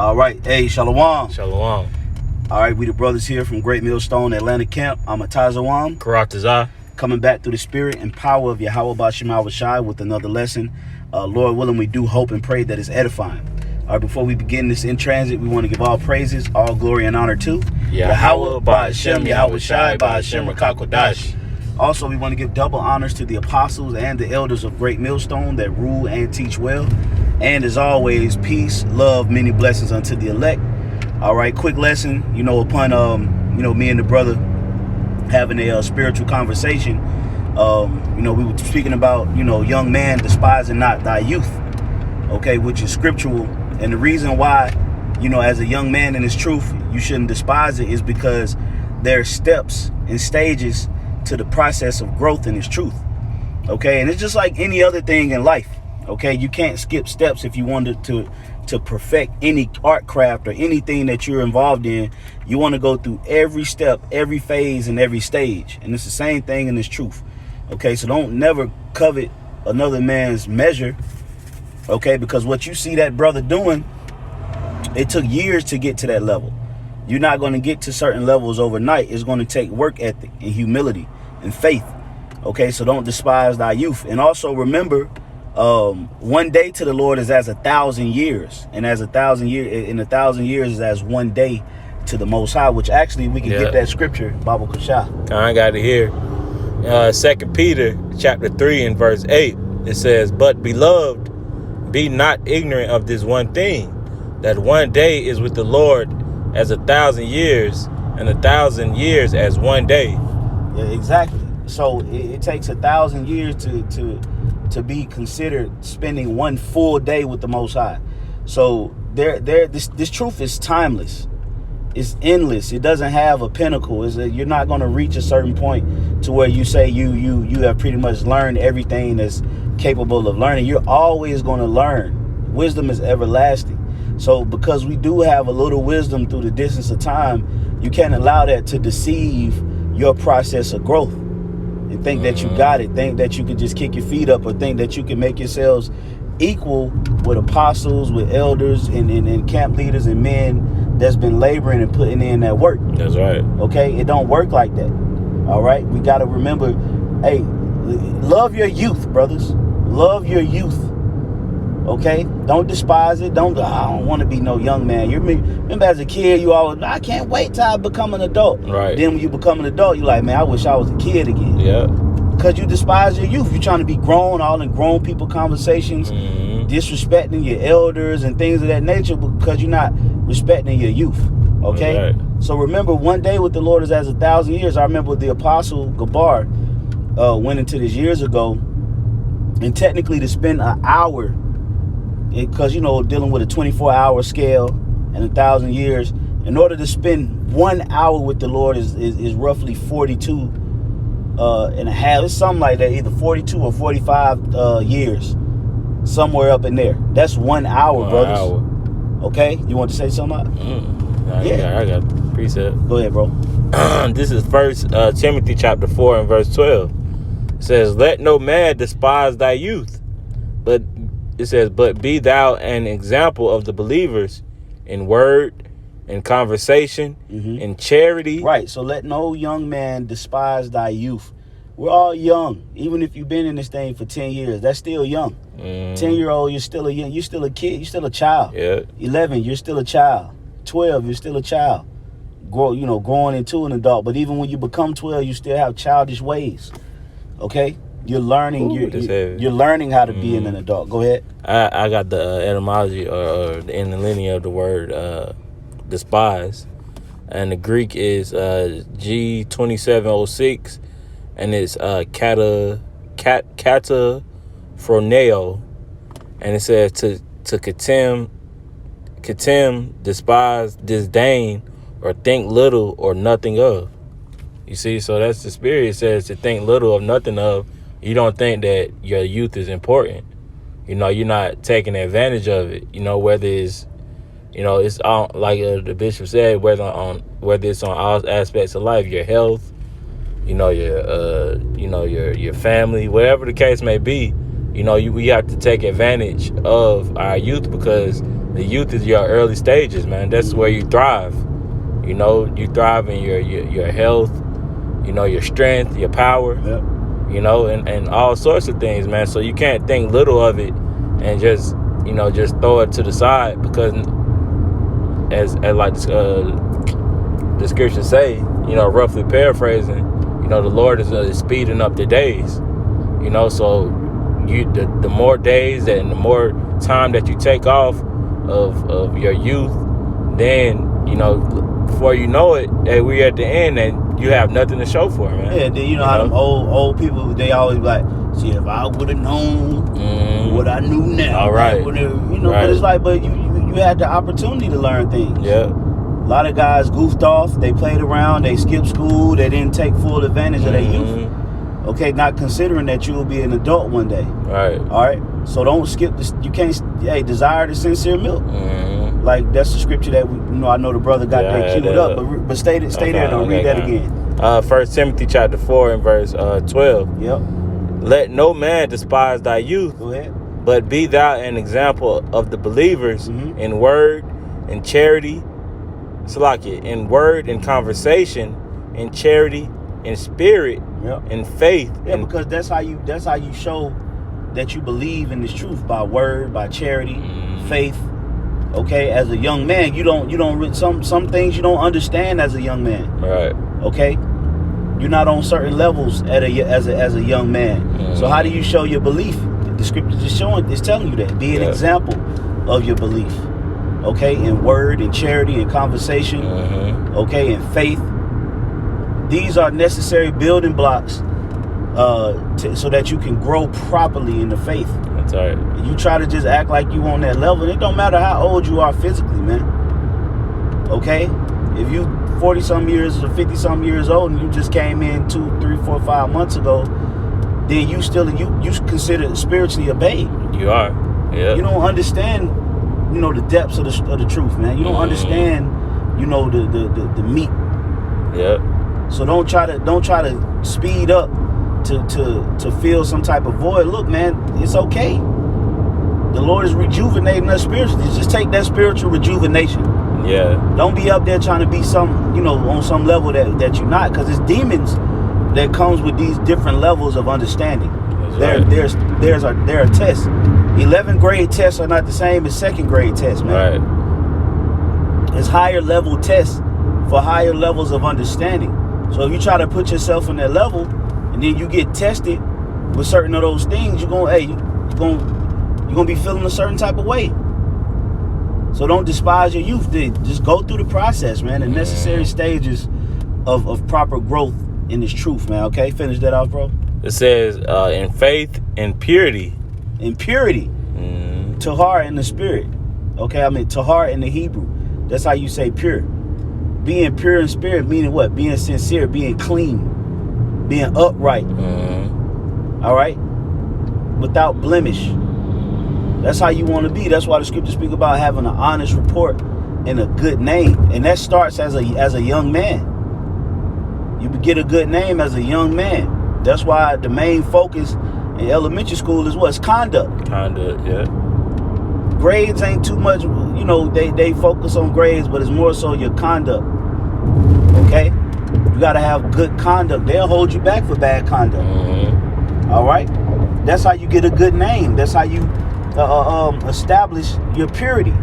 All right. Hey, Shalom. Shalom. All right, we the brothers here from Great Millstone, Atlanta Camp. I'm Atazawam. Karatazah. Coming back through the spirit and power of Yahweh Bashim Shai with another lesson. Lord willing, we do hope and pray that it's edifying. All right, before we begin this in transit, we want to give all praises, all glory and honor to Yahweh Bashim Yahweh Shai Bashim Rakakodash. Also, we want to give double honors to the apostles and the elders of Great Millstone that rule and teach well. And as always, peace, love, many blessings unto the elect. All right, quick lesson, upon, me and the brother having a spiritual conversation, we were speaking about, young man, despising not thy youth, okay, which is scriptural. And the reason why, as a young man in his truth, you shouldn't despise it is because there are steps and stages to the process of growth in his truth, okay? And it's just like any other thing in life, okay? You can't skip steps if you wanted to perfect any art craft or anything that you're involved in. You want to go through every step, every phase, and every stage. And it's the same thing in this truth, okay? So don't never covet another man's measure, okay? Because what you see that brother doing, it took years to get to that level. You're not going to get to certain levels overnight. It's going to take work ethic and humility and faith. Okay, so don't despise thy youth. And also remember, one day to the Lord is as 1,000 years. And as 1,000 years, in 1,000 years is as one day to the Most High, which actually we can get that scripture, Baba Kushah. I got it here. 2 Peter chapter 3 and verse 8. It says, "But beloved, be not ignorant of this one thing, that one day is with the Lord as 1,000 years, and 1,000 years as one day." Yeah, exactly. So it takes 1,000 years to be considered spending one full day with the Most High. So this truth is timeless. It's endless. It doesn't have a pinnacle. You're not going to reach a certain point to where you say you have pretty much learned everything that's capable of learning. You're always going to learn. Wisdom is everlasting. So because we do have a little wisdom through the distance of time, you can't allow that to deceive your process of growth and think that you got it, think that you can just kick your feet up, or think that you can make yourselves equal with apostles, with elders, and camp leaders and men that's been laboring and putting in that work. That's right. Okay? It don't work like that. All right? We got to remember, hey, love your youth, brothers. Love your youth. Okay, don't despise it. I don't want to be no young man. You remember as a kid, you always, I can't wait till I become an adult. Right. Then when you become an adult, you're like, man, I wish I was a kid again. Yeah. Because you despise your youth. You're trying to be grown, all in grown people conversations, disrespecting your elders and things of that nature because you're not respecting your youth. Okay. Right. So remember, one day with the Lord is as 1,000 years. I remember the apostle Gabar went into this years ago, and technically to spend an hour, because dealing with a 24-hour scale and 1,000 years, in order to spend 1 hour with the Lord is roughly 42 and a half. It's something like that, either 42 or 45 years, somewhere up in there. That's 1 hour, brothers. Hour. Okay, you want to say something? I got a precept. Go ahead, bro. This is 1 Timothy chapter 4 and verse 12. It says, "Let no man despise thy youth, but be thou an example of the believers in word, in conversation, in charity." Right. So let no young man despise thy youth. We're all young. Even if you've been in this thing for 10 years, that's still young. 10-year-old, you're still a kid. You're still a child. Yeah. 11, you're still a child. 12, you're still a child. Growing into an adult. But even when you become 12, you still have childish ways. Okay? You're learning. You're learning how to be an adult. Go ahead. I got the etymology or the interlinear of the word despise, and the Greek is G2706, and it's kataphroneo, and it says to contemn, despise, disdain, or think little or nothing of. You see, so that's the spirit. It says to think little of nothing of. You don't think that your youth is important. You're not taking advantage of it. Whether it's, it's on, like the bishop said, whether it's on all aspects of life, your health, your family, whatever the case may be. We have to take advantage of our youth because The youth is your early stages, man. That's where you thrive. You know, you thrive in your health, you know, your strength, your power, Yep. you know, and all sorts of things, man. So you can't think little of it and just, you know, just throw it to the side, because as like the scriptures say, you know, roughly paraphrasing, you know, the Lord is speeding up the days, you know. So the more days and the more time that you take off of your youth, then, you know, before you know it, hey, we're at the end and you have nothing to show for it, man. Yeah, then you know how them old people, they always be like, see, if I would have known what I knew now. All right. You know, Right. but it's like, but you had the opportunity to learn things. Yeah. A lot of guys goofed off, they played around, they skipped school, they didn't take full advantage of their youth. Okay, not considering that you will be an adult one day. Right. All right, so don't skip this. You can't, desire the sincere milk. Like, that's the scripture that I know the brother got that queued up. But stay there. Don't read that again. 1 Timothy chapter 4 and verse 12. Yep. Let no man despise thy youth, Go ahead. but be thou an example of the believers in word, in charity, in word, in conversation, in charity, in spirit, in faith. Yeah, because that's how you show that you believe in this truth, by word, by charity, faith. Okay, as a young man, you don't some things you don't understand as a young man. Right. Okay, you're not on certain levels as a young man. So how do you show your belief? The scripture is telling you that. Be an example of your belief. Okay, in word, in charity, in conversation. Okay, in faith. These are necessary building blocks so that you can grow properly in the faith. That's right. You try to just act like you on that level, and it don't matter how old you are physically, man. Okay? If you 40-some years or 50-some years old and you just came in 2, 3, 4, 5 months ago, then you considered spiritually a babe. You are. Yeah. You don't understand, the depths of the truth, man. You don't understand, the meat. Yeah. So don't try to speed up to fill some type of void. Look, man, it's okay. The Lord is rejuvenating us spiritually. Just take that spiritual rejuvenation. Yeah. Don't be up there trying to be on some level that you're not, because it's demons that comes with these different levels of understanding. There are tests. 11th grade tests are not the same as 2nd grade tests, man. Right. It's higher level tests for higher levels of understanding. So if you try to put yourself on that level, and then you get tested with certain of those things, you're gonna be feeling a certain type of way. So don't despise your youth. Just go through the process, man. The necessary stages of proper growth in this truth, man. Okay, finish that off, bro. It says in faith and purity. In purity, tahar in the spirit. Okay, tahar in the Hebrew. That's how you say pure. Being pure in spirit, meaning what? Being sincere, being clean, being upright. All right, without blemish. That's how you want to be. That's why the scriptures speak about having an honest report and a good name, and that starts as a young man. You get a good name as a young man. That's why the main focus in elementary school is what's conduct. Conduct, yeah. Grades ain't too much, they focus on grades, but it's more so your conduct. Okay? You gotta have good conduct. They'll hold you back for bad conduct. All right? That's how you get a good name. That's how you establish your purity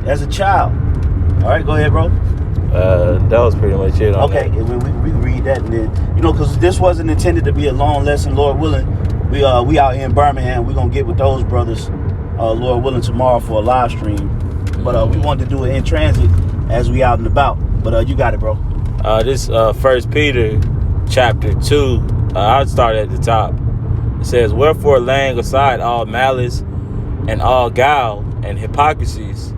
as a child. All right, go ahead, bro. That was pretty much it. Okay, we read that, and then because this wasn't intended to be a long lesson. Lord willing, we out here in Birmingham. We're gonna get with those brothers, Lord willing, tomorrow for a live stream. But we wanted to do it in transit as we out and about. But you got it, bro. This 1 Peter chapter 2. I'll start at the top. It says, "Wherefore, laying aside all malice and all guile and hypocrisies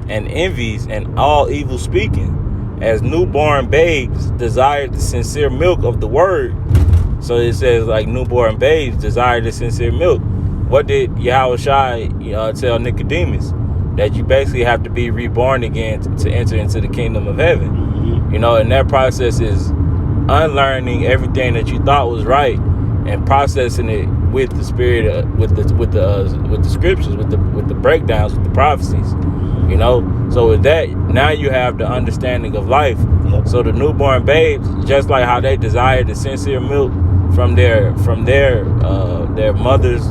and envies and all evil speaking, as newborn babes desire the sincere milk of the word." So it says, like, newborn babes desire the sincere milk. What did Yahushua tell Nicodemus? That you basically have to be reborn again to enter into the kingdom of heaven. And that process is unlearning everything that you thought was right and processing it with the spirit, with the scriptures, with the breakdowns, with the prophecies. You know, so with that, now you have the understanding of life. Yep. So the newborn babes, just like how they desire the sincere milk from their mother's,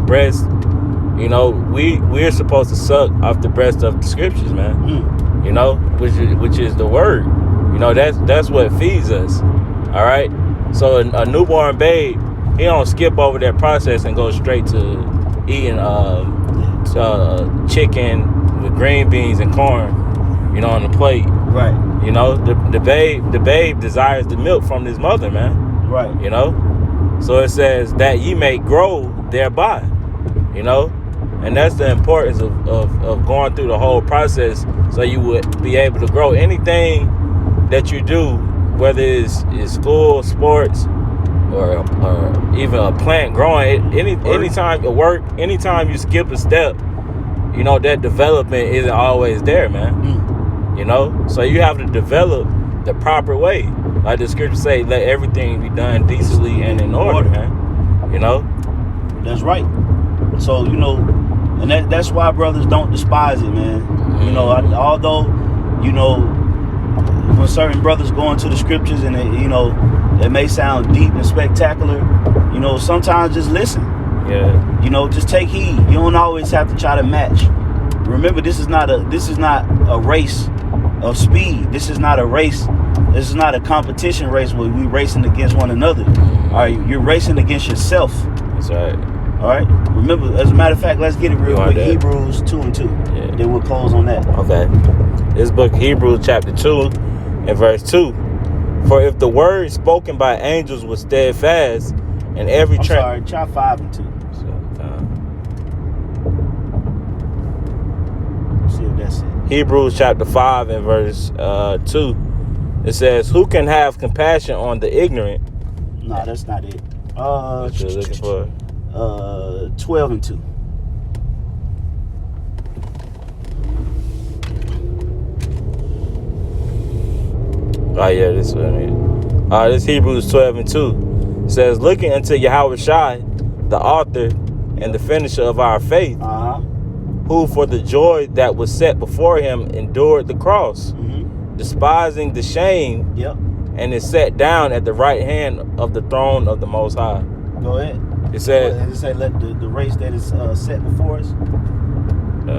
breast. You know, we're supposed to suck off the breast of the scriptures, man. You know, which is the word. You know, that's what feeds us. All right. So a newborn babe, he don't skip over that process and go straight to eating chicken with green beans and corn, you know, on the plate. Right. You know, the babe desires the milk from his mother, man. Right. You know, so it says that ye may grow thereby. You know, and that's the importance of going through the whole process, so you would be able to grow. Anything that you do, whether it's school, sports, or even a plant growing, anytime at work, anytime you skip a step, you know, that development isn't always there, man. You know, so you have to develop the proper way. Like the scriptures say, let everything be done decently and in order, man. You know? That's right. So, you know, and that's why brothers don't despise it, man. You know, although, you know, when certain brothers go into the scriptures and it may sound deep and spectacular, you know, sometimes just listen. Yeah. You know, just take heed. You don't always have to try to match. Remember, this is not a race of speed. This is not a race. This is not a competition race where we racing against one another. All right, you're racing against yourself. That's right. All right. Remember, as a matter of fact, let's get it real quick. Hebrews 2:2. Yeah. Then we'll close on that. Okay. This book, Hebrews chapter 2 and verse 2. For if the word spoken by angels was steadfast, and every try 5 and 2. See if that's it. Hebrews chapter 5 and verse 2. It says, who can have compassion on the ignorant? No, that's not it. What you're looking for? 12 and 2. Oh yeah, this one. This Hebrews 12 and 2. It says, looking unto Yahweh Shai, the author and the finisher of our faith, who for the joy that was set before him endured the cross, despising the shame, and is set down at the right hand of the throne of the Most High. Go ahead. It said, let the race that is set before us.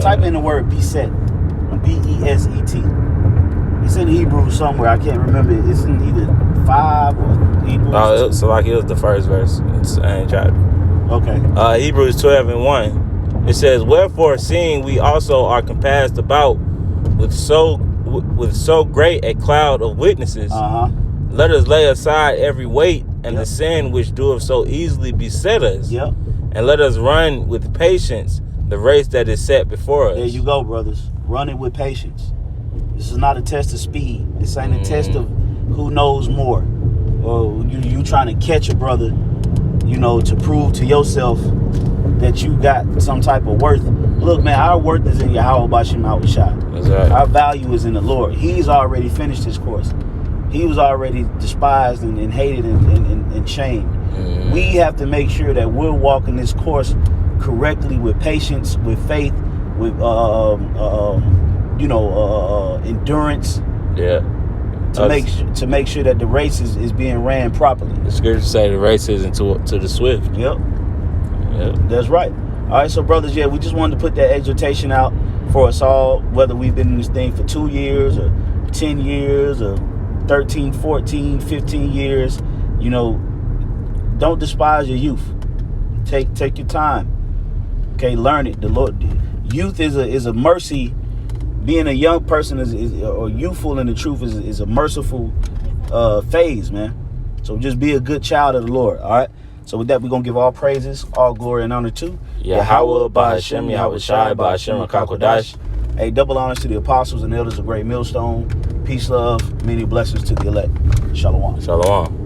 Type in the word beset. B-E-S-E-T. It's in Hebrew somewhere. I can't remember. It's in either 5 or Hebrews. Oh, so like it was the first verse. I ain't tried. Okay. Hebrews 12 and 1. It says, wherefore, seeing we also are compassed about with so great a cloud of witnesses, let us lay aside every weight and the sin which doeth so easily beset us, and let us run with patience the race that is set before us. There you go, brothers. Run it with patience. This is not a test of speed. This ain't a test of who knows more, or you trying to catch a brother, you know, to prove to yourself that you got some type of worth. Look, man, our worth is in Yahweh Bashim Shai. That's right. Our value is in the Lord. He's already finished his course. He was already despised and hated and shamed. We have to make sure that we're walking this course correctly, with patience, with faith, with endurance. Yeah. To make sure that the race is being ran properly. The scriptures say the race isn't to the swift. Yep. That's right. All right, so brothers, we just wanted to put that exhortation out for us all, whether we've been in this thing for 2 years or 10 years or 13, 14, 15 years. You know, don't despise your youth. Take your time. Okay, learn it. The Lord, youth is a mercy. Being a young person or youthful in the truth is a merciful phase, man. So just be a good child of the Lord. All right. So with that, we're gonna give all praises, all glory and honor to Yahweh, Ba'Hashem, Yahweh Shai, Ba'Hashem, HaKakodash. Hey, double honors to the apostles and elders of Great Millstone. Peace, love, many blessings to the elect. Shalom. Shalom.